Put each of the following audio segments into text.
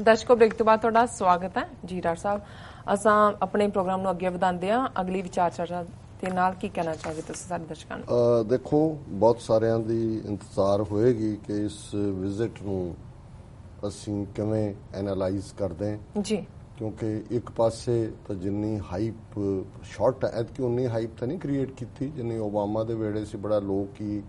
ਦਰਸ਼ਕੋ break ਤੋਂ ਬਾਅਦ ਤੁਹਾਡਾ ਸਵਾਗਤ ਹੈ ਜੀ। ਡਾਕਟਰ ਸਾਹਿਬ, ਅਸਾਂ ਆਪਣੇ ਪ੍ਰੋਗਰਾਮ ਨੂੰ ਅੱਗੇ ਵਧਾਉਂਦੇ ਹਾਂ। ਅਗਲੀ ਵਿਚਾਰ ਚਰਚਾ ਦੇ ਨਾਲ ਕੀ ਕਹਿਣਾ ਚਾਹੋਗੇ ਤੁਸੀਂ ਸਾਡੇ ਦਰਸ਼ਕਾਂ ਨੂੰ? ਦੇਖੋ, ਬਹੁਤ ਸਾਰਿਆਂ ਦੀ ਇੰਤਜ਼ਾਰ ਹੋਏਗੀ ਕਿ ਇਸ ਵਿਜ਼ਿਟ ਨੂੰ ਅਸੀਂ ਕਿਵੇਂ ਐਨਾਲਾਈਜ਼ ਕਰਦੇ ਹਾਂ ਜੀ, ਕਿਉਂਕਿ ਇੱਕ ਪਾਸੇ ਤਾਂ ਜਿੰਨੀ ਹਾਈਪ ਸ਼ਾਰਟ ਐਤਕੀ ਉਨੀ ਹਾਈਪ ਤਾਂ ਨਹੀਂ ਕ੍ਰੀਏਟ ਕੀਤੀ ਜਿੰਨੀ ਓਬਾਮਾ ਦੇ ਵੇਲੇ ਸੀ। ਬੜਾ ਲੋਕ ਹੀ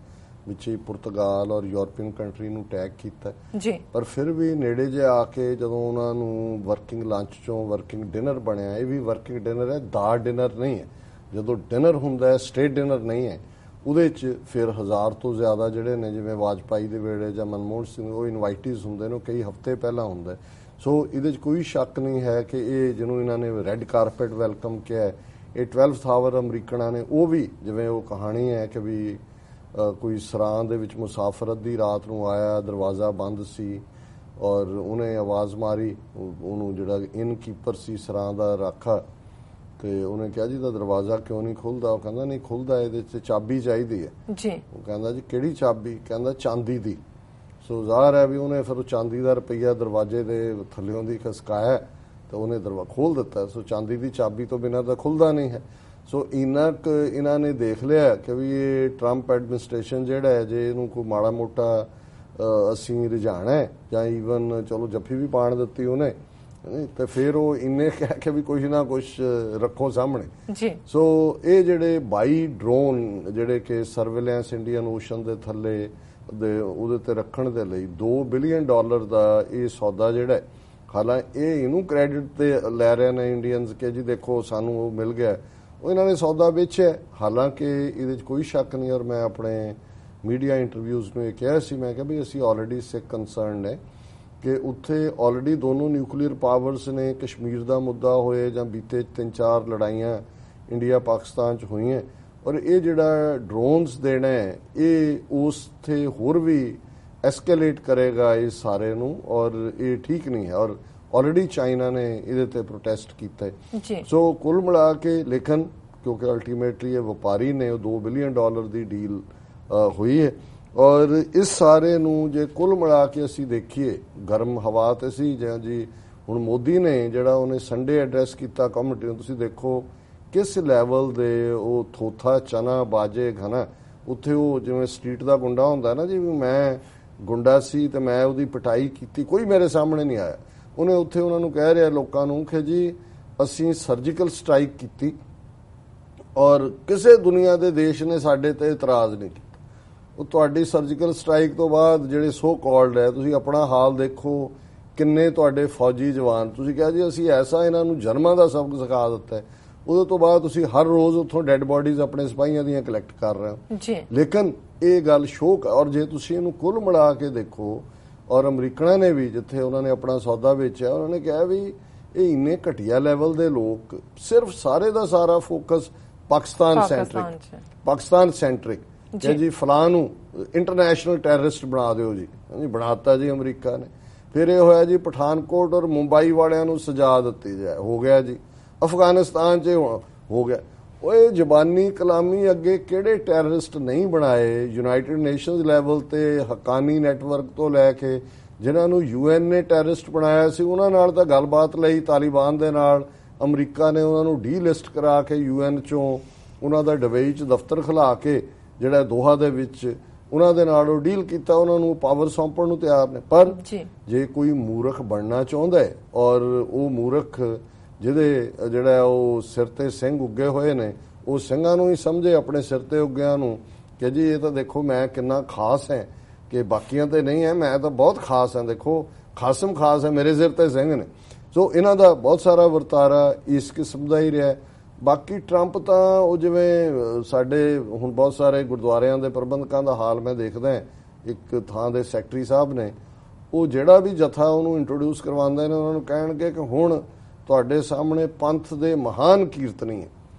ਵਿੱਚ ਪੁਰਤਗਾਲ ਔਰ ਯੂਰਪੀਅਨ ਕੰਟਰੀ ਨੂੰ ਟੈਗ ਕੀਤਾ ਜੀ, ਪਰ ਫਿਰ ਵੀ ਨੇੜੇ ਜੇ ਆ ਕੇ ਜਦੋਂ ਉਹਨਾਂ ਨੂੰ ਵਰਕਿੰਗ ਲੰਚ ਚੋਂ ਵਰਕਿੰਗ ਡਿਨਰ ਬਣਿਆ, ਇਹ ਵੀ ਵਰਕਿੰਗ ਡਿਨਰ ਹੈ, ਦਾ ਡਿਨਰ ਨਹੀਂ ਹੈ। ਜਦੋਂ ਡਿਨਰ ਹੁੰਦਾ ਹੈ, ਸਟੇਟ ਡਿਨਰ ਨਹੀਂ ਹੈ, ਉਹਦੇ 'ਚ ਫਿਰ 1000 ਤੋਂ ਜ਼ਿਆਦਾ ਜਿਹੜੇ ਨੇ, ਜਿਵੇਂ ਵਾਜਪਾਈ ਦੇ ਵੇਲੇ ਜਾਂ ਮਨਮੋਹਨ ਸਿੰਘ, ਉਹ ਇਨਵਾਈਟੀਜ਼ ਹੁੰਦੇ ਨੇ, ਕਈ ਹਫ਼ਤੇ ਪਹਿਲਾਂ ਹੁੰਦਾ। ਸੋ ਇਹਦੇ 'ਚ ਕੋਈ ਸ਼ੱਕ ਨਹੀਂ ਹੈ ਕਿ ਇਹ ਜਿਹਨੂੰ ਇਹਨਾਂ ਨੇ ਰੈੱਡ ਕਾਰਪੇਟ ਵੈਲਕਮ ਕਿਹਾ, ਇਹ 12th ਆਵਰ ਅਮਰੀਕਨਾਂ ਨੇ ਉਹ ਵੀ, ਜਿਵੇਂ ਉਹ ਕਹਾਣੀ ਹੈ ਕਿ ਵੀ ਕੋਈ ਸਰਾਂ ਦੇ ਵਿੱਚ ਮੁਸਾਫਰ ਅੱਧੀ ਰਾਤ ਨੂੰ ਆਇਆ, ਦਰਵਾਜ਼ਾ ਬੰਦ ਸੀ ਔਰ ਉਹਨੇ ਆਵਾਜ਼ ਮਾਰੀ ਉਹਨੂੰ, ਜਿਹੜਾ ਇਨਕੀਪਰ ਸੀ ਸਰਾਂ ਦਾ ਰਾਖਾ, ਤੇ ਉਹਨੇ ਕਿਹਾ ਜੀ ਦਾ ਦਰਵਾਜ਼ਾ ਕਿਉਂ ਨਹੀਂ ਖੁੱਲਦਾ? ਉਹ ਕਹਿੰਦਾ ਨਹੀਂ ਖੁੱਲਦਾ, ਇਹਦੇ 'ਚ ਚਾਬੀ ਚਾਹੀਦੀ ਹੈ ਜੀ। ਉਹ ਕਹਿੰਦਾ ਜੀ ਕਿਹੜੀ ਚਾਬੀ? ਕਹਿੰਦਾ ਚਾਂਦੀ ਦੀ। ਸੋ ਜ਼ਾਹਰ ਹੈ ਵੀ ਉਹਨੇ ਫਿਰ ਚਾਂਦੀ ਦਾ ਰੁਪਈਆ ਦਰਵਾਜ਼ੇ ਦੇ ਥੱਲਿਓਂ ਦੀ ਖਸਕਾਇਆ ਤੇ ਉਹਨੇ ਦਰਵਾਜ਼ਾ ਖੋਲ੍ਹ ਦਿੱਤਾ। ਸੋ ਚਾਂਦੀ ਦੀ ਚਾਬੀ ਤੋਂ ਬਿਨਾਂ ਤਾਂ ਖੁੱਲਦਾ ਨਹੀਂ ਹੈ। ਸੋ ਇੰਨਾ ਕੁ ਇਹਨਾਂ ਨੇ ਦੇਖ ਲਿਆ ਕਿ ਵੀ ਇਹ ਟਰੰਪ ਐਡਮਿਨਿਸਟ੍ਰੇਸ਼ਨ ਜਿਹੜਾ ਹੈ, ਜੇ ਇਹਨੂੰ ਕੋਈ ਮਾੜਾ ਮੋਟਾ ਅਸੀਂ ਰੁਝਾਣਾ ਹੈ ਜਾਂ ਈਵਨ ਚਲੋ ਜੱਫੀ ਵੀ ਪਾਣ ਦਿੱਤੀ ਉਹਨੇ, ਤੇ ਫਿਰ ਉਹ ਇੰਨੇ ਕਹਿ ਕੇ ਵੀ ਕੁਛ ਨਾ ਕੁਛ ਰੱਖੋ ਸਾਹਮਣੇ ਜੀ। ਸੋ ਇਹ ਜਿਹੜੇ 22 ਡਰੋਨ ਜਿਹੜੇ ਕਿ ਸਰਵੇਲੈਂਸ ਇੰਡੀਅਨ ਓਸ਼ਨ ਦੇ ਥੱਲੇ ਦੇ ਉਹਦੇ ਤੇ ਰੱਖਣ ਦੇ ਲਈ $2 ਬਿਲੀਅਨ ਦਾ ਇਹ ਸੌਦਾ ਜਿਹੜਾ, ਹਾਲਾਂਕਿ ਇਹ ਇਹਨੂੰ ਕ੍ਰੈਡਿਟ ਤੇ ਲੈ ਰਹੇ ਨੇ ਇੰਡੀਅਨਸ ਕਿ ਜੀ ਦੇਖੋ ਸਾਨੂੰ ਉਹ ਮਿਲ ਗਿਆ, ਉਹ ਇਹਨਾਂ ਨੇ ਸੌਦਾ ਵੇਚਿਆ। ਹਾਲਾਂਕਿ ਇਹਦੇ 'ਚ ਕੋਈ ਸ਼ੱਕ ਨਹੀਂ, ਔਰ ਮੈਂ ਆਪਣੇ ਮੀਡੀਆ ਇੰਟਰਵਿਊਜ਼ ਨੂੰ ਇਹ ਕਿਹਾ ਸੀ, ਮੈਂ ਕਿਹਾ ਵੀ ਅਸੀਂ ਆਲਰੇਡੀ ਸਿੱਖ ਕੰਸਰਨਡ ਹੈ ਕਿ ਉੱਥੇ ਆਲਰੇਡੀ ਦੋਨੋਂ ਨਿਊਕਲੀਅਰ ਪਾਵਰਸ ਨੇ, ਕਸ਼ਮੀਰ ਦਾ ਮੁੱਦਾ ਹੋਏ ਜਾਂ ਬੀਤੇ 3-4 ਲੜਾਈਆਂ ਇੰਡੀਆ ਪਾਕਿਸਤਾਨ 'ਚ ਹੋਈਆਂ, ਔਰ ਇਹ ਜਿਹੜਾ ਡਰੋਨਸ ਦੇਣਾ ਹੈ ਇਹ ਉਸ ਤੇ ਹੋਰ ਵੀ ਐਸਕੇਲੇਟ ਕਰੇਗਾ ਇਸ ਸਾਰੇ ਨੂੰ, ਔਰ ਇਹ ਠੀਕ ਨਹੀਂ ਹੈ। ਔਰ ਆਲਰੇਡੀ ਚਾਈਨਾ ਨੇ ਇਹਦੇ ਤੇ ਪ੍ਰੋਟੈਸਟ ਕੀਤਾ ਹੈ। ਸੋ ਕੁੱਲ ਮਿਲਾ ਕੇ, ਲੇਕਿਨ ਕਿਉਂਕਿ ਅਲਟੀਮੇਟਲੀ ਇਹ ਵਪਾਰੀ ਨੇ, ਉਹ $2 ਬਿਲੀਅਨ ਦੀ ਡੀਲ ਹੋਈ ਹੈ। ਔਰ ਇਸ ਸਾਰੇ ਨੂੰ ਜੇ ਕੁੱਲ ਮਿਲਾ ਕੇ ਅਸੀਂ ਦੇਖੀਏ, ਗਰਮ ਹਵਾ ਤੇ ਸੀ ਜਾਂ ਜੀ ਹੁਣ ਮੋਦੀ ਨੇ ਜਿਹੜਾ ਉਹਨੇ ਸੰਡੇ ਐਡਰੈਸ ਕੀਤਾ ਕਮਿਊਨਿਟੀ ਨੂੰ, ਤੁਸੀਂ ਦੇਖੋ ਕਿਸ ਲੈਵਲ ਦੇ ਉਹ ਥੋਥਾ ਚਨਾ ਬਾਜੇ ਘਨਾ, ਉੱਥੇ ਉਹ ਜਿਵੇਂ ਸਟਰੀਟ ਦਾ ਗੁੰਡਾ ਹੁੰਦਾ ਨਾ ਜੀ, ਵੀ ਮੈਂ ਗੁੰਡਾ ਸੀ ਤੇ ਮੈਂ ਉਹਦੀ ਪਿਟਾਈ ਕੀਤੀ, ਕੋਈ ਮੇਰੇ ਸਾਹਮਣੇ ਨਹੀਂ ਆਇਆ। ਉਹਨੇ ਉੱਥੇ ਉਹਨਾਂ ਨੂੰ ਕਹਿ ਰਿਹਾ ਲੋਕਾਂ ਨੂੰ ਕਿ ਜੀ ਅਸੀਂ ਸਰਜੀਕਲ ਸਟ੍ਰਾਈਕ ਕੀਤੀ ਔਰ ਕਿਸੇ ਦੁਨੀਆ ਦੇ ਦੇਸ਼ ਨੇ ਸਾਡੇ ਤੇ ਇਤਰਾਜ਼ ਨਹੀਂ ਕੀਤਾ। ਉਹ ਤੁਹਾਡੀ ਸਰਜੀਕਲ ਸਟ੍ਰਾਈਕ ਤੋਂ ਬਾਅਦ ਜਿਹੜੇ ਸੋ ਕਾਲਡ ਹੈ, ਤੁਸੀਂ ਆਪਣਾ ਹਾਲ ਦੇਖੋ, ਕਿੰਨੇ ਤੁਹਾਡੇ ਫੌਜੀ ਜਵਾਨ, ਤੁਸੀਂ ਕਿਹਾ ਜੀ ਅਸੀਂ ਐਸਾ ਇਹਨਾਂ ਨੂੰ ਜਨਮਾਂ ਦਾ ਸਬਕ ਸਿਖਾ ਦਿੱਤਾ ਹੈ, ਉਹਦੇ ਤੋਂ ਬਾਅਦ ਤੁਸੀਂ ਹਰ ਰੋਜ਼ ਉੱਥੋਂ ਡੈੱਡ ਬਾਡੀਜ਼ ਆਪਣੇ ਸਿਪਾਹੀਆਂ ਦੀਆਂ ਕਲੈਕਟ ਕਰ ਰਹੇ ਹੋ। ਲੇਕਿਨ ਇਹ ਗੱਲ ਸ਼ੋਕ, ਔਰ ਜੇ ਤੁਸੀਂ ਇਹਨੂੰ ਕੁੱਲ ਮਿਲਾ ਕੇ ਦੇਖੋ, ਔਰ ਅਮਰੀਕਨਾਂ ਨੇ ਵੀ ਜਿੱਥੇ ਉਹਨਾਂ ਨੇ ਆਪਣਾ ਸੌਦਾ ਵੇਚਿਆ, ਉਹਨਾਂ ਨੇ ਕਿਹਾ ਵੀ ਇਹ ਇੰਨੇ ਘਟੀਆ ਲੈਵਲ ਦੇ ਲੋਕ, ਸਿਰਫ ਸਾਰੇ ਦਾ ਸਾਰਾ ਫੋਕਸ ਪਾਕਿਸਤਾਨ ਸੈਂਟਰਿਕ ਕਿ ਜੀ ਫਲਾਂ ਨੂੰ ਇੰਟਰਨੈਸ਼ਨਲ ਟੈਰਰਿਸਟ ਬਣਾ ਦਿਓ ਜੀ, ਬਣਾਤਾ ਜੀ ਅਮਰੀਕਾ ਨੇ। ਫਿਰ ਇਹ ਹੋਇਆ ਜੀ ਪਠਾਨਕੋਟ ਔਰ ਮੁੰਬਈ ਵਾਲਿਆਂ ਨੂੰ ਸਜ਼ਾ ਦਿੱਤੀ ਜਾਏ, ਹੋ ਗਿਆ ਜੀ। ਅਫਗਾਨਿਸਤਾਨ 'ਚ ਹੋ ਗਿਆ। ਉਹ ਇਹ ਜ਼ਬਾਨੀ ਕਲਾਮੀ ਅੱਗੇ ਕਿਹੜੇ ਟੈਰਰਿਸਟ ਨਹੀਂ ਬਣਾਏ ਯੂਨਾਈਟਿਡ ਨੇਸ਼ਨਸ ਲੈਵਲ ਤੇ, ਹੱਕਾਨੀ ਨੈਟਵਰਕ ਤੋਂ ਲੈ ਕੇ ਜਿਨ੍ਹਾਂ ਨੂੰ UN ਨੇ ਟੈਰਰਿਸਟ ਬਣਾਇਆ ਸੀ, ਉਹਨਾਂ ਨਾਲ ਤਾਂ ਗੱਲਬਾਤ ਲਈ ਤਾਲਿਬਾਨ ਦੇ ਨਾਲ ਅਮਰੀਕਾ ਨੇ ਉਹਨਾਂ ਨੂੰ ਡੀਲਿਸਟ ਕਰਾ ਕੇ UN 'ਚੋਂ ਉਹਨਾਂ ਦਾ ਡਬਈ 'ਚ ਦਫ਼ਤਰ ਖੁਲਾ ਕੇ ਜਿਹੜਾ ਦੋਹਾ ਦੇ ਵਿੱਚ ਉਹਨਾਂ ਦੇ ਨਾਲ ਉਹ ਡੀਲ ਕੀਤਾ, ਉਹਨਾਂ ਨੂੰ ਪਾਵਰ ਸੌਂਪਣ ਨੂੰ ਤਿਆਰ ਨੇ। ਪਰ ਜੇ ਕੋਈ ਮੂਰਖ ਬਣਨਾ ਚਾਹੁੰਦਾ ਹੈ, ਔਰ ਉਹ ਮੂਰਖ ਜਿਹੜਾ ਉਹ ਸਿਰ ਤੇ ਸਿੰਘ ਉੱਗੇ ਹੋਏ ਨੇ, ਉਹ ਸਿੰਘਾਂ ਨੂੰ ਹੀ ਸਮਝੇ ਆਪਣੇ ਸਿਰ ਤੇ ਉੱਗਿਆਂ ਨੂੰ ਕਿ ਜੀ ਇਹ ਤਾਂ ਦੇਖੋ ਮੈਂ ਕਿੰਨਾ ਖਾਸ ਹੈ, ਕਿ ਬਾਕੀਆਂ ਤੇ ਨਹੀਂ ਹੈ, ਮੈਂ ਤਾਂ ਬਹੁਤ ਖਾਸ ਹਾਂ, ਦੇਖੋ ਖਾਸਮ ਖਾਸ ਹੈ, ਮੇਰੇ ਸਿਰ ਤੇ ਸਿੰਘ ਨੇ। ਸੋ ਇਹਨਾਂ ਦਾ ਬਹੁਤ ਸਾਰਾ ਵਰਤਾਰਾ ਇਸ ਕਿਸਮ ਦਾ ਹੀ ਰਿਹਾ। ਬਾਕੀ ਟਰੰਪ ਤਾਂ ਉਹ ਜਿਵੇਂ ਸਾਡੇ ਹੁਣ ਬਹੁਤ ਸਾਰੇ ਗੁਰਦੁਆਰਿਆਂ ਦੇ ਪ੍ਰਬੰਧਕਾਂ ਦਾ ਹਾਲ ਮੈਂ ਦੇਖਦਾ, ਇੱਕ ਥਾਂ ਦੇ ਸੈਕਟਰੀ ਸਾਹਿਬ ਨੇ, ਉਹ ਜਿਹੜਾ ਵੀ ਜਥਾ ਉਹਨੂੰ ਇੰਟਰੋਡਿਊਸ ਕਰਵਾਉਂਦੇ ਨੇ, ਉਹਨਾਂ ਨੂੰ ਕਹਿਣਗੇ ਕਿ ਹੁਣ ਤੁਹਾਡੇ ਸਾਹਮਣੇ ਪੰਥ ਦੇ ਮਹਾਨ ਕੀਰਤਨੀ ਹੈ,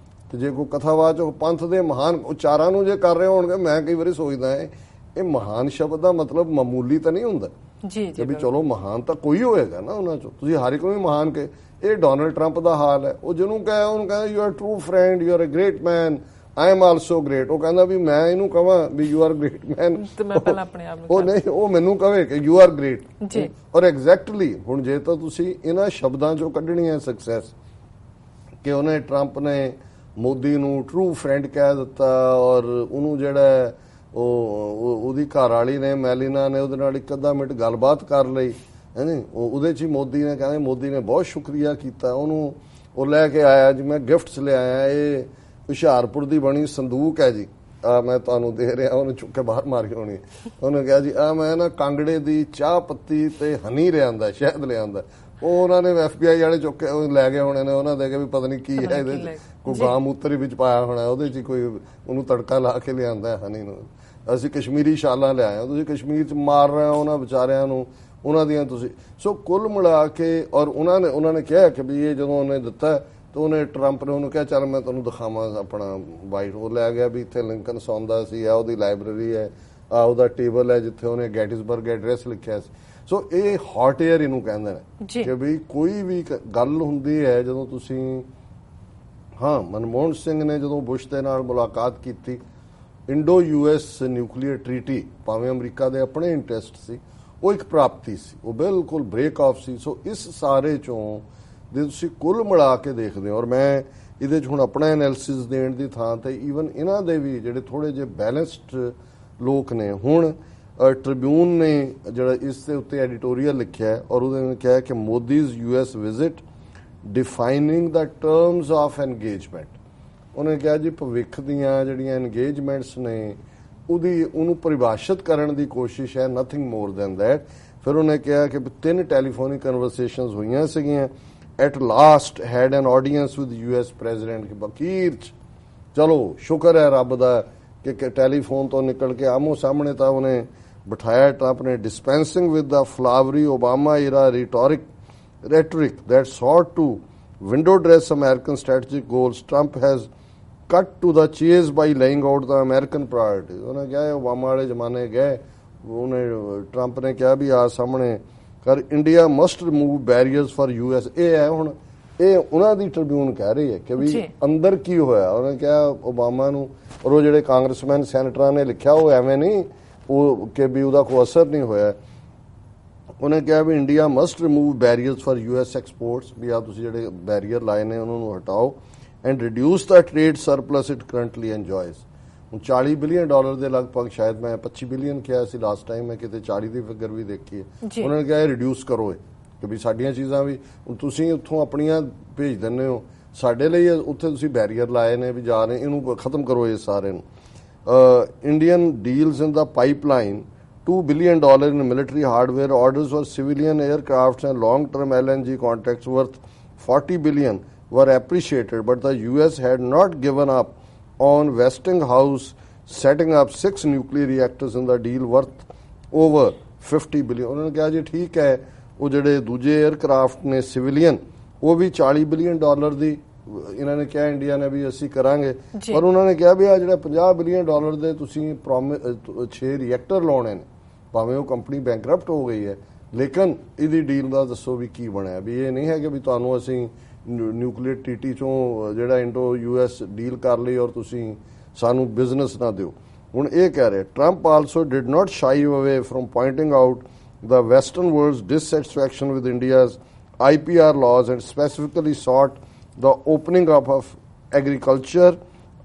ਤੇ ਜੇ ਕੋਈ ਕਥਾਵਾਚਕ ਪੰਥ ਦੇ ਮਹਾਨ ਉਚਾਰਾਂ ਨੂੰ ਜੇ ਕਰ ਰਹੇ ਹੋਣਗੇ, ਮੈਂ ਕਈ ਵਾਰੀ ਸੋਚਦਾ ਇਹ ਮਹਾਨ ਸ਼ਬਦ ਦਾ ਮਤਲਬ ਮਾਮੂਲੀ ਤਾਂ ਨਹੀਂ ਹੁੰਦਾ ਜੀ ਵੀ ਚਲੋ ਮਹਾਨ ਤਾਂ ਕੋਈ ਹੋਏਗਾ ਨਾ ਉਹਨਾਂ ਚੋਂ, ਤੁਸੀਂ ਹਰ ਇੱਕ ਨੂੰ ਮਹਾਨ ਕੇ। ਇਹ ਡੋਨਲਡ ਟਰੰਪ ਦਾ ਹਾਲ ਹੈ, ਉਹ ਜਿਹਨੂੰ ਕਹੇ ਉਹਨੂੰ ਕਹਿੰਦਾ you are true friend, you are a great man, I am also great. ਉਹ ਕਹਿੰਦਾ ਵੀ ਮੈਂ ਇਹਨੂੰ ਕਹਾਂ ਵੀ ਯੂ ਆਰ ਗ੍ਰੇਟ ਮੈਨ ਤੇ ਮੈਂ ਪਹਿਲਾਂ ਆਪਣੇ ਆਪ ਨੂੰ ਉਹ ਨਹੀਂ, ਉਹ ਮੈਨੂੰ ਕਹੇ ਕਿ ਯੂ ਆਰ ਗ੍ਰੇਟ ਜੀ। ਔਰ ਐਗਜ਼ੈਕਟਲੀ ਹੁਣ ਜੇ ਤਾਂ ਤੁਸੀਂ ਇਹਨਾਂ ਸ਼ਬਦਾਂ ਚੋਂ ਕੱਢਣੀ ਹੈ ਸਕਸੈਸ ਕਿ ਉਹਨੇ ਟਰੰਪ ਨੇ ਮੋਦੀ ਨੂੰ ਟਰੂ ਫਰੈਂਡ ਕਹਿ ਦਿੱਤਾ ਔਰ ਉਹਨੂੰ ਜਿਹੜਾ ਉਹਦੀ ਘਰ ਵਾਲੀ ਨੇ ਮੈਲੀਨਾ ਨੇ ਉਹਦੇ ਨਾਲ ਇੱਕ ਅੱਧਾ ਮਿੰਟ ਗੱਲਬਾਤ ਕਰ ਲਈ ਹੈ ਨੀ, ਉਹਦੇ 'ਚ ਹੀ ਮੋਦੀ ਨੇ ਕਹਿੰਦੇ ਮੋਦੀ ਨੇ ਬਹੁਤ ਸ਼ੁਕਰੀਆ ਕੀਤਾ ਉਹਨੂੰ, ਉਹ ਲੈ ਕੇ ਆਇਆ ਜੀ ਮੈਂ ਗਿਫਟਸ ਲਿਆਇਆ, ਇਹ ਹੁਸ਼ਿਆਰਪੁਰ ਦੀ ਬਣੀ ਸੰਦੂਕ ਹੈ ਜੀ, ਆ ਮੈਂ ਤੁਹਾਨੂੰ ਦੇ ਰਿਹਾ। ਉਹਨੇ ਚੁੱਕ ਕੇ ਬਾਹਰ ਮਾਰੀ ਹੋਣੀ, ਉਹਨੇ ਕਿਹਾ ਜੀ ਆ ਮੈਂ ਨਾ ਕਾਂਗੜੇ ਦੀ ਚਾਹ ਪੱਤੀ ਤੇ ਹਨੀ ਲਿਆਂਦਾ, ਸ਼ਹਿਦ ਲਿਆਂਦਾ। ਉਹ ਉਹਨਾਂ ਨੇ FBI ਵਾਲੇ ਚੁੱਕ ਕੇ ਲੈ ਗਏ ਹੋਣੇ ਨੇ, ਉਹਨਾਂ ਦੇ ਕੇ ਵੀ ਪਤਾ ਨਹੀਂ ਕੀ ਹੈ ਇਹਦੇ 'ਚ, ਕੋਈ ਗਾਂ ਮੂਤਰ ਵਿੱਚ ਪਾਇਆ ਹੋਣਾ ਉਹਦੇ 'ਚ, ਕੋਈ ਉਹਨੂੰ ਤੜਕਾ ਲਾ ਕੇ ਲਿਆਂਦਾ ਹਨੀ ਨੂੰ। ਅਸੀਂ ਕਸ਼ਮੀਰੀ ਸ਼ਾਲਾਂ ਲਿਆਏ, ਤੁਸੀਂ ਕਸ਼ਮੀਰ 'ਚ ਮਾਰ ਰਹੇ ਹੋ ਉਹਨਾਂ ਵਿਚਾਰਿਆਂ ਨੂੰ, ਉਹਨਾਂ ਦੀਆਂ ਤੁਸੀਂ। ਸੋ ਕੁੱਲ ਮਿਲਾ ਕੇ ਔਰ ਉਹਨਾਂ ਨੇ ਕਿਹਾ ਕਿ ਵੀ ਇਹ ਜਦੋਂ ਉਹਨੇ ਦਿੱਤਾ ਤਾਂ ਉਹਨੇ ਟਰੰਪ ਨੇ ਉਹਨੂੰ ਕਿਹਾ ਚੱਲ ਮੈਂ ਤੁਹਾਨੂੰ ਦਿਖਾਵਾਂ ਆਪਣਾ ਵਾਈਟ। ਉਹ ਲੈ ਗਿਆ ਵੀ ਇੱਥੇ ਲਿੰਕਨ ਸੌਂਦਾ ਸੀ, ਆ ਉਹਦੀ ਲਾਇਬ੍ਰੇਰੀ ਹੈ, ਆ ਉਹਦਾ ਟੇਬਲ ਹੈ ਜਿੱਥੇ ਉਹਨੇ ਗੈਟਿਸਬਰਗ ਐਡਰੈਸ ਲਿਖਿਆ ਸੀ। ਸੋ ਇਹ ਹੌਟ ਏਅਰ ਇਹਨੂੰ ਕਹਿੰਦੇ ਨੇ ਕਿ ਵੀ ਕੋਈ ਵੀ ਗੱਲ ਹੁੰਦੀ ਹੈ ਜਦੋਂ ਤੁਸੀਂ, ਹਾਂ ਮਨਮੋਹਨ ਸਿੰਘ ਨੇ ਜਦੋਂ ਬੁਸ਼ ਦੇ ਨਾਲ ਮੁਲਾਕਾਤ ਕੀਤੀ, ਇੰਡੋ US ਨਿਊਕਲੀਅਰ ਟ੍ਰੀਟੀ ਭਾਵੇਂ ਅਮਰੀਕਾ ਦੇ ਆਪਣੇ ਇੰਟਰਸਟ ਸੀ, ਉਹ ਇੱਕ ਪ੍ਰਾਪਤੀ ਸੀ, ਉਹ ਬਿਲਕੁਲ ਬ੍ਰੇਕ ਆਫ ਸੀ। ਸੋ ਇਸ ਸਾਰੇ ਚੋਂ ਜੇ ਤੁਸੀਂ ਕੁੱਲ ਮਿਲਾ ਕੇ ਦੇਖਦੇ ਹੋ, ਔਰ ਮੈਂ ਇਹਦੇ 'ਚ ਹੁਣ ਆਪਣਾ ਐਨਾਲਿਸਿਸ ਦੇਣ ਦੀ ਥਾਂ ਤੇ ਈਵਨ ਇਹਨਾਂ ਦੇ ਵੀ ਜਿਹੜੇ ਥੋੜੇ ਜਿਹੇ ਬੈਲੈਂਸਡ ਲੋਕ ਨੇ, ਹੁਣ ਟ੍ਰਿਬਿਊਨ ਨੇ ਜਿਹੜਾ ਇਸ ਦੇ ਉੱਤੇ ਐਡੀਟੋਰੀਅਲ ਲਿਖਿਆ ਔਰ ਉਹਦੇ ਨੇ ਕਿਹਾ ਕਿ Modi's US visit defining the terms of engagement. ਉਹਨੇ ਕਿਹਾ ਜੀ ਭਵਿੱਖ ਦੀਆਂ ਜਿਹੜੀਆਂ ਐਨਗੇਜਮੈਂਟਸ ਨੇ ਉਹਨੂੰ ਪਰਿਭਾਸ਼ਿਤ ਕਰਨ ਦੀ ਕੋਸ਼ਿਸ਼ ਹੈ, ਨਥਿੰਗ ਮੋਰ ਦੈਨ ਦੈਟ। ਫਿਰ ਉਹਨੇ ਕਿਹਾ ਕਿ 3 ਟੈਲੀਫੋਨਿਕ ਕਨਵਰਸੇਸ਼ਨਸ ਹੋਈਆਂ ਸੀਗੀਆਂ, at last head N audience with US president ਕਿ ਬਕੀਰ 'ਚ ਚਲੋ ਸ਼ੁਕਰ ਹੈ ਰੱਬ ਦਾ ਕਿ ਟੈਲੀਫੋਨ ਤੋਂ ਨਿਕਲ ਕੇ ਆਮੋ ਸਾਹਮਣੇ ਤਾਂ ਉਹਨੇ ਬਿਠਾਇਆ ਟਰੰਪ ਨੇ। Dispensing with the flowery Obama era rhetoric that sought to window dress American strategic goals, Trump has cut to the chase by laying out the American priorities। ਉਹਨੇ ਕਿਹਾ ਓਬਾਮਾ ਵਾਲੇ ਜ਼ਮਾਨੇ ਗਏ, ਉਹਨੇ ਟਰੰਪ ਨੇ ਕਿਹਾ ਵੀ ਆ ਸਾਹਮਣੇ ਕਰ India must remove barriers for US। ਇਹ ਹੈ ਹੁਣ ਇਹ ਉਹਨਾਂ ਦੀ ਟ੍ਰਿਬਿਊਨ ਕਹਿ ਰਹੀ ਹੈ ਕਿ ਵੀ ਅੰਦਰ ਕੀ ਹੋਇਆ। ਉਹਨੇ ਕਿਹਾ ਓਬਾਮਾ ਨੂੰ, ਔਰ ਉਹ ਜਿਹੜੇ ਕਾਂਗਰਸਮੈਨ ਸੈਨੇਟਰਾਂ ਨੇ ਲਿਖਿਆ ਉਹ ਐਵੇਂ ਨਹੀਂ ਉਹ ਕਿ ਵੀ ਉਹਦਾ ਕੋਈ ਅਸਰ ਨਹੀਂ ਹੋਇਆ। ਉਹਨੇ ਕਿਹਾ ਵੀ India must remove barriers for US exports, ਵੀ ਆ ਤੁਸੀਂ ਜਿਹੜੇ ਬੈਰੀਅਰ ਲਾਏ ਨੇ ਉਹਨਾਂ ਨੂੰ ਹਟਾਓ, and reduce the trade surplus it currently enjoys. ਹੁਣ $40 ਬਿਲੀਅਨ ਦੇ ਲਗਭਗ, ਸ਼ਾਇਦ ਮੈਂ 25 ਬਿਲੀਅਨ ਕਿਹਾ ਸੀ ਲਾਸਟ ਟਾਈਮ, ਮੈਂ ਕਿਤੇ 40 ਦੀ ਫਿਗਰ ਵੀ ਦੇਖੀ ਹੈ। ਉਹਨਾਂ ਨੇ ਕਿਹਾ ਇਹ ਰਿਡਿਊਸ ਕਰੋ ਕਿ ਵੀ ਸਾਡੀਆਂ ਚੀਜ਼ਾਂ ਵੀ ਤੁਸੀਂ ਉੱਥੋਂ ਆਪਣੀਆਂ ਭੇਜ ਦਿੰਦੇ ਹੋ, ਸਾਡੇ ਲਈ ਉੱਥੇ ਤੁਸੀਂ ਬੈਰੀਅਰ ਲਾਏ ਨੇ ਵੀ ਜਾ ਰਹੇ, ਇਹਨੂੰ ਖਤਮ ਕਰੋ ਇਹ ਸਾਰੇ ਨੂੰ। Indian deals in the pipeline $2 billion in military hardware orders for civilian aircrafts and long-term LNG contracts worth $40 billion were appreciated, but the US had not given up on Westinghouse setting up 6 nuclear reactors in the deal worth over $50 billion। ਉਹਨਾਂ ਨੇ ਕਿਹਾ ਜੀ ਠੀਕ ਹੈ, ਉਹ ਜਿਹੜੇ ਦੂਜੇ aircraft ਨੇ ਸਿਵਿਲੀਅਨ ਉਹ ਵੀ $40 ਬਿਲੀਅਨ ਦੀ ਇਹਨਾਂ ਨੇ ਕਿਹਾ ਇੰਡੀਆ ਨੇ ਵੀ ਅਸੀਂ ਕਰਾਂਗੇ, ਪਰ ਉਹਨਾਂ ਨੇ ਕਿਹਾ ਵੀ ਆ ਜਿਹੜਾ $50 ਬਿਲੀਅਨ ਦੇ ਤੁਸੀਂ 6 ਰਿਐਕਟਰ ਲਾਉਣੇ ਨੇ, ਭਾਵੇਂ ਉਹ ਕੰਪਨੀ ਬੈਂਕਰਪਟ ਹੋ ਗਈ ਹੈ, ਲੇਕਿਨ ਇਹਦੀ ਡੀਲ ਦਾ ਦੱਸੋ ਵੀ ਕੀ ਬਣਿਆ। ਵੀ ਇਹ ਨਹੀਂ ਹੈ ਕਿ ਵੀ ਤੁਹਾਨੂੰ ਅਸੀਂ ਨਿਊਕਲੀਅਰ ਟ੍ਰੀਟੀ ਚੋਂ ਜਿਹੜਾ ਇੰਡੋ US ਡੀਲ ਕਰ ਲਈ ਔਰ ਤੁਸੀਂ ਸਾਨੂੰ ਬਿਜ਼ਨਸ ਨਾ ਦਿਓ। ਹੁਣ ਇਹ ਕਹਿ ਰਹੇ Trump also did not shy away from pointing out the Western world's dissatisfaction with India's IPR laws and specifically sought the opening up of agriculture,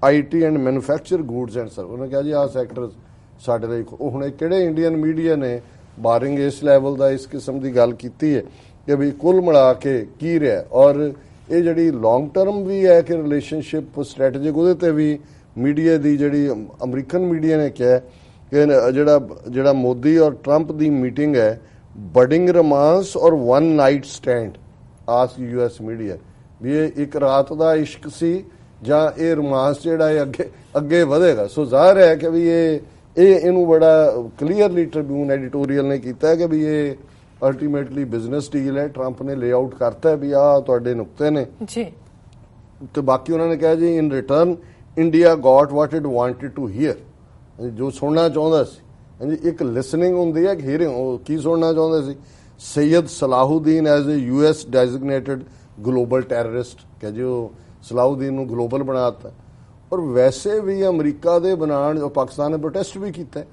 IT and manufactured goods and services। ਉਹਨੇ ਕਿਹਾ ਜੀ ਆਹ sector ਸਾਡੇ ਲਈ, ਉਹ ਹੁਣ ਕਿਹੜੇ Indian media ਨੇ ਬਾਰਿੰਗ ਇਸ ਲੈਵਲ ਦਾ ਇਸ ਕਿਸਮ ਦੀ ਗੱਲ ਕੀਤੀ ਹੈ ਕਿ ਵੀ ਕੁੱਲ ਮਿਲਾ ਕੇ ਕੀ ਰਿਹਾ। ਔਰ ਇਹ ਜਿਹੜੀ ਲੌਂਗ ਟਰਮ ਵੀ ਹੈ ਕਿ ਰਿਲੇਸ਼ਨਸ਼ਿਪ ਸਟ੍ਰੈਟੇਜਿਕ, ਉਹਦੇ ਤੇ ਵੀ ਮੀਡੀਆ ਦੀ ਜਿਹੜੀ ਅਮਰੀਕਨ ਮੀਡੀਆ ਨੇ ਕਿਹਾ ਕਿ ਜਿਹੜਾ ਮੋਦੀ ਔਰ ਟਰੰਪ ਦੀ ਮੀਟਿੰਗ ਹੈ ਬਡਿੰਗ ਰੋਮਾਂਸ ਔਰ ਵਨ ਨਾਈਟ ਸਟੈਂਡ ਆਸ US ਮੀਡੀਆ, ਵੀ ਇਹ ਇੱਕ ਰਾਤ ਦਾ ਇਸ਼ਕ ਸੀ ਜਾਂ ਇਹ ਰੋਮਾਂਸ ਜਿਹੜਾ ਇਹ ਅੱਗੇ ਵਧੇਗਾ। ਸੋ ਜ਼ਾਹਿਰ ਹੈ ਕਿ ਵੀ ਇਹਨੂੰ ਬੜਾ ਕਲੀਅਰਲੀ ਟ੍ਰਿਬਿਊਨ ਐਡੀਟੋਰੀਅਲ ਨੇ ਕੀਤਾ ਕਿ ਵੀ ਇਹ ਅਲਟੀਮੇਟਲੀ ਬਿਜ਼ਨਸ ਡੀਲ ਹੈ। ਟਰੰਪ ਨੇ ਲੇ ਆਊਟ ਕਰਤਾ ਵੀ ਆਹ ਤੁਹਾਡੇ ਨੁਕਤੇ ਨੇ ਜੀ, ਤੇ ਬਾਕੀ ਉਹਨਾਂ ਨੇ ਕਿਹਾ ਜੀ in return India got what it wanted to hear, ਜੋ ਸੁਣਨਾ ਚਾਹੁੰਦਾ ਸੀ। ਹਾਂਜੀ, ਇੱਕ ਲਿਸਨਿੰਗ ਹੁੰਦੀ ਹੈ, ਹੀਅਰਿੰਗ। ਉਹ ਕੀ ਸੁਣਨਾ ਚਾਹੁੰਦੇ ਸੀ? Syed Salahuddin as a US designated global terrorist, ਕਿ ਜੋ ਸਲਾਹੁਦੀਨ ਨੂੰ ਗਲੋਬਲ ਬਣਾਤਾ। ਔਰ ਵੈਸੇ ਵੀ ਅਮਰੀਕਾ ਦੇ ਬਣਾਉਣ, ਪਾਕਿਸਤਾਨ ਨੇ ਪ੍ਰੋਟੈਸਟ ਵੀ ਕੀਤਾ,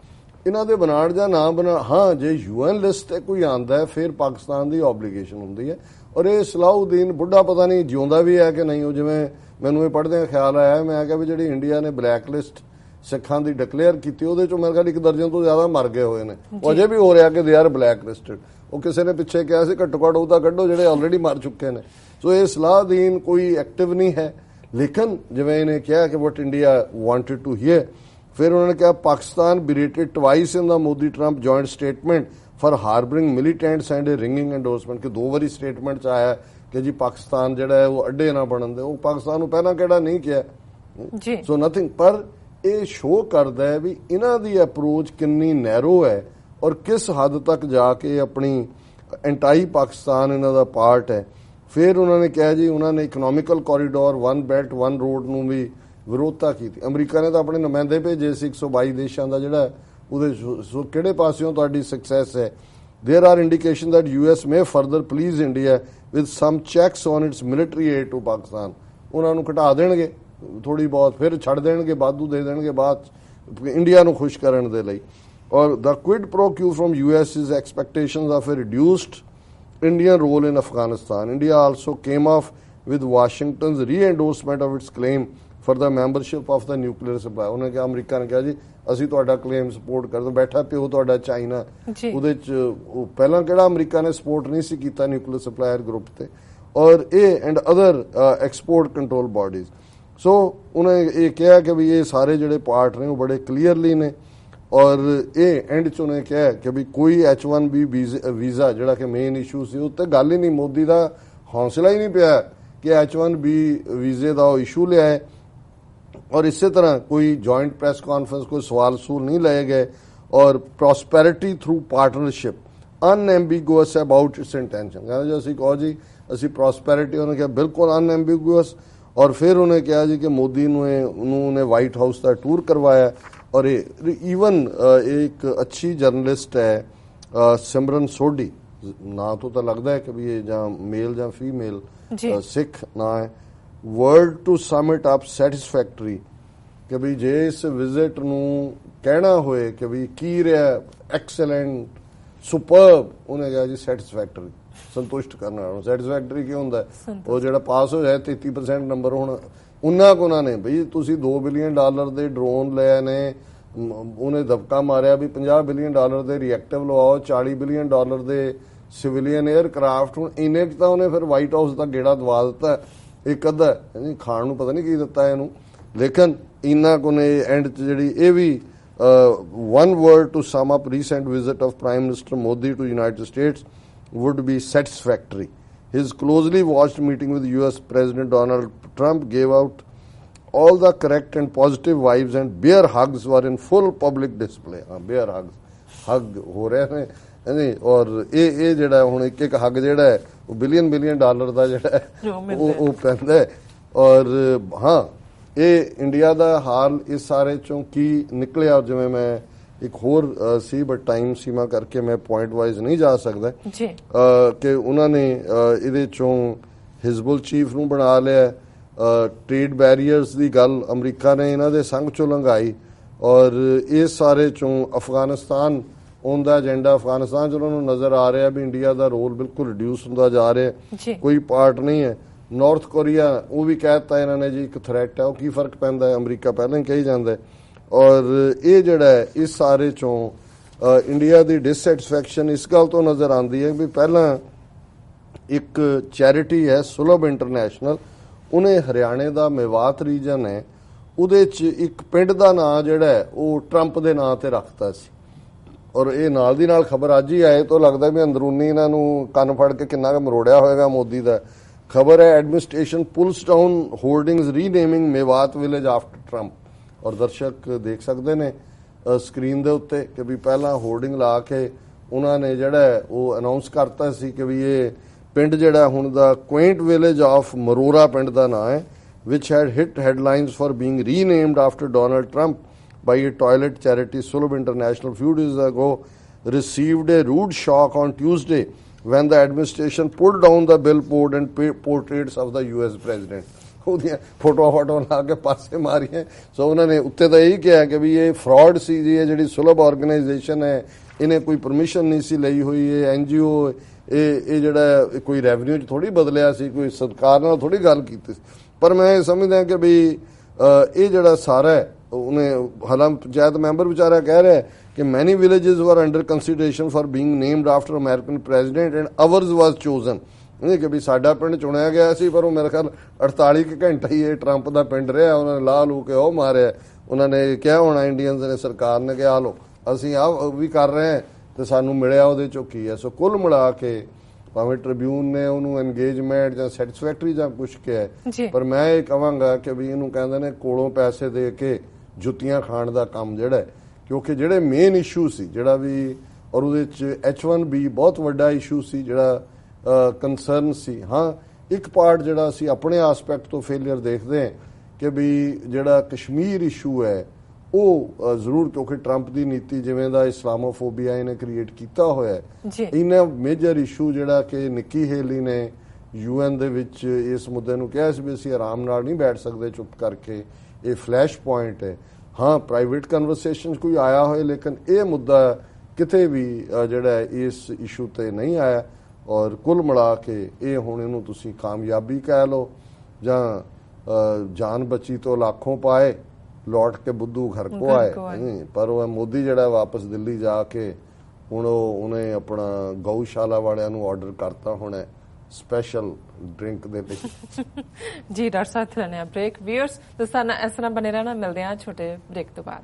ਇਹਨਾਂ ਦੇ ਬਣਾਉਣ ਜਾਂ ਨਾ ਬਣਾ, ਹਾਂ ਜੇ UN ਲਿਸਟ ਤੇ ਕੋਈ ਆਂਦਾ ਹੈ ਫਿਰ ਪਾਕਿਸਤਾਨ ਦੀ ਆਬਲੀਗੇਸ਼ਨ ਹੁੰਦੀ ਹੈ। ਔਰ ਇਹ ਸਲਾਹੁਦੀਨ ਬੁੱਢਾ ਪਤਾ ਨਹੀਂ ਜਿਉਂਦਾ ਵੀ ਹੈ ਕਿ ਨਹੀਂ, ਉਹ ਜਿਵੇਂ ਮੈਨੂੰ ਇਹ ਪੜ੍ਹਦਿਆਂ ਖਿਆਲ ਆਇਆ, ਮੈਂ ਕਿਹਾ ਵੀ ਜਿਹੜੀ ਇੰਡੀਆ ਨੇ ਬਲੈਕ ਲਿਸਟ ਸਿੱਖਾਂ ਦੀ ਡਿਕਲੇਅਰ ਕੀਤੀ ਉਹਦੇ ਚੋਂ ਮੇਰੇ ਖਿਆਲ 1 ਦਰਜਨ ਤੋਂ ਜ਼ਿਆਦਾ ਮਰ ਗਏ ਹੋਏ ਨੇ, ਉਹ ਅਜੇ ਵੀ ਹੋ ਰਿਹਾ ਕਿ ਦੇ ਆਰ ਬਲੈਕ ਲਿਸਟਡ। ਉਹ ਕਿਸੇ ਨੇ ਪਿੱਛੇ ਕਿਹਾ ਸੀ ਘੱਟੋ ਘੱਟ ਉਹ ਤਾਂ ਕੱਢੋ ਜਿਹੜੇ ਆਲਰੇਡੀ ਮਰ ਚੁੱਕੇ ਨੇ। ਸੋ ਇਹ ਸਲਾਹੁਦੀਨ ਕੋਈ ਐਕਟਿਵ ਨਹੀਂ ਹੈ, ਲੇਕਿਨ ਜਿਵੇਂ ਇਹਨੇ ਕਿਹਾ ਕਿ what India wanted to hear, ਫਿਰ ਉਹਨਾਂ ਨੇ ਕਿਹਾ Pakistan berated twice in the Modi Trump joint statement for harbouring militants and ringing endorsement, ਕਿ 2 ਵਾਰੀ ਸਟੇਟਮੈਂਟ ਚ ਆਇਆ ਕਿ ਜੀ ਪਾਕਿਸਤਾਨ ਜਿਹੜਾ ਹੈ ਉਹ ਅੱਡੇ ਨਾ ਬਣਨ ਦੇ। ਉਹ ਪਾਕਿਸਤਾਨ ਨੂੰ ਪਹਿਲਾਂ ਕਿਹੜਾ ਨਹੀਂ ਕਿਹਾ ਜੀ, ਸੋ ਨਥਿੰਗ। ਪਰ ਇਹ ਸ਼ੋਅ ਕਰਦਾ ਹੈ ਵੀ ਇਹਨਾਂ ਦੀ ਅਪਰੋਚ ਕਿੰਨੀ ਨੈਰੋ ਹੈ ਔਰ ਕਿਸ ਹੱਦ ਤੱਕ ਜਾ ਕੇ ਆਪਣੀ ਐਂਟਾਈ ਪਾਕਿਸਤਾਨ ਇਹਨਾਂ ਦਾ ਪਾਰਟ ਹੈ। ਫਿਰ ਉਹਨਾਂ ਨੇ ਕਿਹਾ ਜੀ ਉਹਨਾਂ ਨੇ ਇਕਨੋਮਿਕਲ ਕੋਰੀਡੋਰ 1 ਬੈਲਟ 1 ਰੋਡ ਨੂੰ ਵੀ ਵਿਰੋਧਤਾ ਕੀਤੀ। ਅਮਰੀਕਾ ਨੇ ਤਾਂ ਆਪਣੇ ਨੁਮਾਇੰਦੇ ਭੇਜੇ ਸੀ 122 ਦੇਸ਼ਾਂ ਦਾ, ਜਿਹੜਾ ਉਹਦੇ ਕਿਹੜੇ ਪਾਸਿਓਂ ਤੁਹਾਡੀ ਸਕਸੈਸ ਹੈ। ਦੇਰ R indication that US may further please India with some checks on its military aid to Pakistan। ਉਹਨਾਂ ਨੂੰ ਘਟਾ ਦੇਣਗੇ ਥੋੜੀ ਬਹੁਤ, ਫਿਰ ਛੱਡ ਦੇਣਗੇ, ਵਾਧੂ ਦੇ ਦੇਣਗੇ ਬਾਅਦ ਇੰਡੀਆ ਨੂੰ ਖੁਸ਼ ਕਰਨ ਦੇ ਲਈ। ਔਰ the quid pro quo from US's expectations of a reduced Indian role in Afghanistan. India also came off with Washington's re-endorsement of its claim for the membership of the nuclear supply। ਉਹਨੇ ਕਿਹਾ, America ਨੇ ਕਿਹਾ ਜੀ ਅਸੀਂ ਤੁਹਾਡਾ claim support ਕਰਦੇ। ਬੈਠਾ ਪਿਓ ਤੁਹਾਡਾ ਚਾਈਨਾ, ਉਹਦੇ ਚ ਪਹਿਲਾਂ ਕਿਹੜਾ ਅਮਰੀਕਾ ਨੇ ਸਪੋਰਟ ਨਹੀਂ ਸੀ ਕੀਤਾ ਨਿਊਕਲੀਅਰ ਸਪਲਾਇਰ ਗਰੁੱਪ ਤੇ, ਔਰ ਇਹ and other export control bodies. So ਉਹਨੇ ਇਹ ਕਿਹਾ ਕਿ ਵੀ ਇਹ ਸਾਰੇ ਜਿਹੜੇ ਪਾਰਟ ਨੇ ਉਹ ਬੜੇ ਕਲੀਅਰਲੀ ਨੇ। ਔਰ ਇਹ ਐਂਡ ਚ ਉਹਨੇ ਕਿਹਾ ਕਿ ਵੀ ਕੋਈ H1B ਵੀਜ਼ਾ ਜਿਹੜਾ ਕਿ ਮੇਨ ਇਸ਼ੂ ਸੀ ਉੱਤੇ ਗੱਲ ਹੀ ਨਹੀਂ, ਮੋਦੀ ਦਾ ਹੌਸਲਾ ਹੀ ਨਹੀਂ ਪਿਆ ਕਿ H1B ਵੀਜ਼ੇ ਦਾ ਉਹ ਇਸ਼ੂ ਲਿਆ ਹੈ। और इसी तरह कोई जॉइंट प्रेस कॉन्फ्रेंस, कोई सवाल सूल नहीं लाए गए। और prosperity through partnership unambiguous about its intention, कहना जो असी कहो जी असी प्रॉस्पेरिटी, उन्होंने कहा बिल्कुल अनएम्बिगुअस। और फिर उन्हें कहा जी कि मोदी ने व्हाइट हाउस का टूर करवाया। और ईवन एक अच्छी जर्नलिस्ट है सिमरन सोडी, ना तो लगता है कि भी ये ਜਾਂ मेल ਜਾਂ फीमेल सिख ना है, word to sum it up satisfactory, कि भी जे इस विजिट ਨੂੰ ਕਹਿਣਾ ਹੋਏ कि भी की ਰਿਹਾ एक्सीलेंट सुपरब, उन्हें कहा जी सैटिस्फैक्टरी, संतुष्ट करने वाला। सैटिस्फैक्टरी क्यों ਹੁੰਦਾ ਉਹ ਜਿਹੜਾ ਪਾਸ ਹੋ ਜਾਏ 33% ਨੰਬਰ ਹੁਣ ਉਹਨਾਂ ਕੋਨਾਂ ਨੇ ਬਈ ਤੁਸੀਂ $2 ਬਿਲੀਅਨ ਦੇ ਡਰੋਨ ਲਏ ਨੇ, ਉਹਨੇ ਦਬਕਾ ਮਾਰਿਆ ਵੀ $50 ਬਿਲੀਅਨ ਦੇ ਰਿਐਕਟਿਵ ਲਵਾਓ, $40 ਬਿਲੀਅਨ ਦੇ ਸਿਵਿਲੀਅਨ 에ਅਰਕ੍ਰਾਫਟ। ਹੁਣ ਇੰਨੇ ਤਾਂ ਉਹਨੇ ਫਿਰ ਵਾਈਟ ਹਾਊਸ ਦਾ ਗੇੜਾ ਦਵਾ ਦਿੱਤਾ ਇੱਕ ਅੱਧਾ, ਖਾਣ ਨੂੰ ਪਤਾ ਨਹੀਂ ਕੀ ਦਿੱਤਾ ਇਹਨੂੰ, ਲੇਕਿਨ ਇੰਨਾ ਕੋ ਨੇ ਐਂਡ ਚ ਜਿਹੜੀ ਇਹ ਵੀ one word to sum up recent visit of Prime Minister Modi to United States would be satisfactory. His closely watched meeting with US President Donald Trump gave out all the correct and positive vibes, and bear hugs were in full public display. bear hugs hug ਹੋ ਰਹੇ ਨੇ ਨਹੀਂ, ਔਰ ਇਹ ਜਿਹੜਾ ਹੁਣ ਇੱਕ ਹੱਗ ਜਿਹੜਾ ਹੈ ਉਹ ਬਿਲੀਅਨ ਡਾਲਰ ਦਾ ਜਿਹੜਾ ਉਹ ਪੈਂਦਾ ਹੈ। ਔਰ ਹਾਂ ਇਹ ਇੰਡੀਆ ਦਾ ਹਾਲ ਇਸ ਸਾਰੇ ਚੋਂ ਕੀ ਨਿਕਲਿਆ, ਜਿਵੇਂ ਮੈਂ ਇੱਕ ਹੋਰ ਸੀ ਬਟ ਟਾਈਮ ਸੀਮਾ ਕਰਕੇ ਮੈਂ ਪੁਆਇੰਟ ਵਾਈਜ਼ ਨਹੀਂ ਜਾ ਸਕਦਾ ਕਿ ਉਹਨਾਂ ਨੇ ਇਹਦੇ ਚੋਂ ਹਿਜ਼ਬੁਲ ਚੀਫ ਨੂੰ ਬਣਾ ਲਿਆ, ਟ੍ਰੇਡ ਬੈਰੀਅਰਸ ਦੀ ਗੱਲ ਅਮਰੀਕਾ ਨੇ ਇਹਨਾਂ ਦੇ ਸੰਗ ਚੋਂ ਲੰਘਾਈ, ਔਰ ਇਸ ਸਾਰੇ ਚੋਂ ਅਫਗਾਨਿਸਤਾਨ ਉਹਦਾ ਏਜੰਡਾ, ਅਫਗਾਨਿਸਤਾਨ ਚ ਉਹਨਾਂ ਨੂੰ ਨਜ਼ਰ ਆ ਰਿਹਾ ਵੀ ਇੰਡੀਆ ਦਾ ਰੋਲ ਬਿਲਕੁਲ ਰਿਡਿਊਸ ਹੁੰਦਾ ਜਾ ਰਿਹਾ, ਕੋਈ ਪਾਰਟ ਨਹੀਂ ਹੈ। ਨਾਰਥ ਕੋਰੀਆ ਉਹ ਵੀ ਕਹਿ ਦਿੱਤਾ ਇਹਨਾਂ ਨੇ ਜੀ ਇੱਕ ਥ੍ਰੈਟ ਹੈ, ਉਹ ਕੀ ਫਰਕ ਪੈਂਦਾ ਹੈ, ਅਮਰੀਕਾ ਪਹਿਲਾਂ ਹੀ ਕਹੀ ਜਾਂਦਾ। ਔਰ ਇਹ ਜਿਹੜਾ ਹੈ ਇਸ ਸਾਰੇ ਚੋਂ ਇੰਡੀਆ ਦੀ ਡਿਸਸੈਟਿਸਫੈਕਸ਼ਨ ਇਸ ਗੱਲ ਤੋਂ ਨਜ਼ਰ ਆਉਂਦੀ ਹੈ ਵੀ ਪਹਿਲਾਂ ਇੱਕ ਚੈਰਿਟੀ ਹੈ ਸੁਲਭ ਇੰਟਰਨੈਸ਼ਨਲ, ਉਹਨੇ ਹਰਿਆਣੇ ਦਾ ਮੇਵਾਤ ਰੀਜਨ ਹੈ ਉਹਦੇ 'ਚ ਇੱਕ ਪਿੰਡ ਦਾ ਨਾਂ ਜਿਹੜਾ ਹੈ ਉਹ ਟਰੰਪ ਦੇ ਨਾਂ ਤੇ ਰੱਖਤਾ ਸੀ। ਔਰ ਇਹ ਨਾਲ ਦੀ ਨਾਲ ਖਬਰ ਅੱਜ ਹੀ ਆਏ ਤੋਂ ਲੱਗਦਾ ਵੀ ਅੰਦਰੂਨੀ ਇਹਨਾਂ ਨੂੰ ਕੰਨ ਫੜ ਕੇ ਕਿੰਨਾ ਕੁ ਮਰੋੜਿਆ ਹੋਏਗਾ ਮੋਦੀ ਦਾ। ਖਬਰ ਹੈ administration pulls down hoardings renaming Mewat village after Trump. ਔਰ ਦਰਸ਼ਕ ਦੇਖ ਸਕਦੇ ਨੇ ਸਕਰੀਨ ਦੇ ਉੱਤੇ ਕਿ ਵੀ ਪਹਿਲਾਂ ਹੋਰਡਿੰਗ ਲਾ ਕੇ ਉਹਨਾਂ ਨੇ ਜਿਹੜਾ ਉਹ ਅਨਾਉਂਸ ਕਰਤਾ ਸੀ ਕਿ ਵੀ ਇਹ ਪਿੰਡ ਜਿਹੜਾ ਹੁਣ ਦਾ ਕੁਇੰਟ ਵਿਲੇਜ ਆਫ ਮਰੋਰਾ ਪਿੰਡ ਦਾ ਨਾਂ ਹੈ, which had hit headlines for being renamed after Donald Trump by a toilet charity. Sulabh International few days ago received a rude shock on Tuesday when the administration pulled down the billboard and portraits of the US president. ਉਹਦੀਆਂ ਫੋਟੋਆਂ ਲਾ ਕੇ ਪਾਸੇ ਮਾਰੀਆਂ। ਸੋ ਉਹਨਾਂ ਨੇ ਉੱਤੇ ਤਾਂ ਇਹੀ ਕਿਹਾ ਕਿ ਵੀ ਇਹ ਫਰਾਡ ਸੀ ਜੀ, ਇਹ ਜਿਹੜੀ ਸੁਲਭ ਆਰਗੇਨਾਈਜੇਸ਼ਨ ਹੈ ਇਹਨੇ ਕੋਈ ਪਰਮਿਸ਼ਨ ਨਹੀਂ ਸੀ ਲਈ ਹੋਈ, ਇਹ NGO ਇਹ ਜਿਹੜਾ ਕੋਈ ਰੈਵਨਿਊ 'ਚ ਥੋੜੀ ਬਦਲਿਆ ਸੀ, ਕੋਈ ਸਰਕਾਰ ਨਾਲ ਥੋੜੀ ਗੱਲ ਕੀਤੀ ਸੀ। ਪਰ ਮੈਂ ਇਹ ਸਮਝਦਾ ਕਿ ਵੀ ਇਹ ਜਿਹੜਾ ਸਾਰਾ ਉਹਨੇ ਹਾਲਾਂਕਿ ਪੰਚਾਇਤ ਮੈਂਬਰ ਵਿਚਾਰਾ ਕਹਿ ਰਿਹਾ ਕਿ ਮੈਨੀ villages were under consideration for being named after American president and hours ਵਾਸ ਚੋਜ਼ਨ। ਇਹ ਕਿ ਵੀ ਸਾਡਾ ਪਿੰਡ ਚੁਣਿਆ ਗਿਆ ਸੀ, ਪਰ ਉਹ ਮੇਰੇ ਖਿਆਲ 48 ਘੰਟਾ ਹੀ ਇਹ ਟਰੰਪ ਦਾ ਪਿੰਡ ਰਿਹਾ। ਉਹਨਾਂ ਨੇ ਲਾਹ ਲੂ ਕੇ ਉਹ ਮਾਰਿਆ। ਉਹਨਾਂ ਨੇ ਕਿਹਾ ਹੋਣਾ ਇੰਡੀਅਨਸ ਨੇ, ਸਰਕਾਰ ਨੇ ਕਿਹਾ ਲੋ ਅਸੀਂ ਆਹ ਵੀ ਕਰ ਰਹੇ ਹਾਂ ਤੇ ਸਾਨੂੰ ਮਿਲਿਆ ਉਹਦੇ ਚੋਂ ਕੀ ਹੈ। ਸੋ ਕੁੱਲ ਮਿਲਾ ਕੇ ਭਾਵੇਂ ਟ੍ਰਿਬਿਊਨ ਨੇ ਉਹਨੂੰ ਐਨਗੇਜਮੈਂਟ ਜਾਂ ਸੈਟੀਸਫੈਕਟਰੀ ਜਾਂ ਕੁਛ ਕਿਹਾ, ਪਰ ਮੈਂ ਇਹ ਕਹਾਂਗਾ ਕਿ ਵੀ ਇਹਨੂੰ ਕਹਿੰਦੇ ਨੇ ਕੋਲੋਂ ਪੈਸੇ ਦੇ ਕੇ ਜੁੱਤੀਆਂ ਖਾਣ ਦਾ ਕੰਮ ਜਿਹੜਾ ਹੈ। ਕਿਉਂਕਿ ਜਿਹੜੇ ਮੇਨ ਇਸ਼ੂ ਸੀ ਜਿਹੜਾ ਵੀ, ਔਰ ਉਹਦੇ 'ਚ H1B ਬਹੁਤ ਵੱਡਾ ਇਸ਼ੂ ਸੀ ਜਿਹੜਾ ਕੰਸਰਨ ਸੀ। ਹਾਂ, ਇੱਕ ਪਾਰਟ ਜਿਹੜਾ ਅਸੀਂ ਆਪਣੇ ਆਸਪੈਕਟ ਤੋਂ ਫੇਲੀਅਰ ਦੇਖਦੇ ਹਾਂ ਕਿ ਵੀ ਜਿਹੜਾ ਕਸ਼ਮੀਰ ਇਸ਼ੂ ਹੈ ਉਹ ਜ਼ਰੂਰ, ਕਿਉਂਕਿ ਟਰੰਪ ਦੀ ਨੀਤੀ ਜਿਵੇਂ ਦਾ ਇਸਲਾਮੋਫੋਬੀਆ ਇਹਨੇ ਕ੍ਰੀਏਟ ਕੀਤਾ ਹੋਇਆ ਹੈ, ਇਹਨਾਂ ਮੇਜਰ ਇਸ਼ੂ ਜਿਹੜਾ ਕਿ ਨਿੱਕੀ ਹੇਲੀ ਨੇ UN ਦੇ ਵਿੱਚ ਇਸ ਮੁੱਦੇ ਨੂੰ ਕਿਹਾ ਸੀ ਵੀ ਅਸੀਂ ਆਰਾਮ ਨਾਲ ਨਹੀਂ ਬੈਠ ਸਕਦੇ ਚੁੱਪ ਕਰਕੇ, ਇਹ ਫਲੈਸ਼ ਪੁਆਇੰਟ ਹੈ। ਹਾਂ, ਪ੍ਰਾਈਵੇਟ ਕਨਵਰਸੇਸ਼ਨ ਕੋਈ ਆਇਆ ਹੋਏ, ਲੇਕਿਨ ਇਹ ਮੁੱਦਾ ਕਿਤੇ ਵੀ ਜਿਹੜਾ ਇਸ ਇਸ਼ੂ ਤੇ ਨਹੀਂ ਆਇਆ। ਔਰ ਕੁੱਲ ਮਿਲਾ ਕੇ ਇਹ ਹੁਣ ਇਹਨੂੰ ਤੁਸੀਂ ਕਾਮਯਾਬੀ ਕਹਿ ਲਓ ਜਾਂ ਜਾਨ ਬਚੀ ਤੋਂ ਲੱਖੋਂ ਪਾਏ, ਲੌਟ ਕੇ ਬੁੱਧੂ ਘਰ ਕੋ ਆਏ। ਪਰ ਉਹ ਮੋਦੀ ਜਿਹੜਾ ਵਾਪਸ ਦਿੱਲੀ ਜਾ ਕੇ ਹੁਣ ਉਹਨੇ ਆਪਣਾ ਗਊਸ਼ਾਲਾ ਵਾਲਿਆਂ ਨੂੰ ਆਰਡਰ ਕਰਤਾ ਹੋਣਾ ਸਪੈਸ਼ਲ ਡਰਿੰਕ ਦੇ ਲਈ। ਜੀ ਡਾਕਟਰ ਸਾਹਿਬ, ਲੈਣੇ ਆ ਬ੍ਰੇਕ। ਵੀਅਰਸ ਦੋਸਤਾਨਾ ਇਸ ਤਰ੍ਹਾਂ ਬਣੇ ਰਹਿਣਾ, ਮਿਲਦੇ ਆ ਛੋਟੇ ਬ੍ਰੇਕ ਤੋਂ ਬਾਅਦ।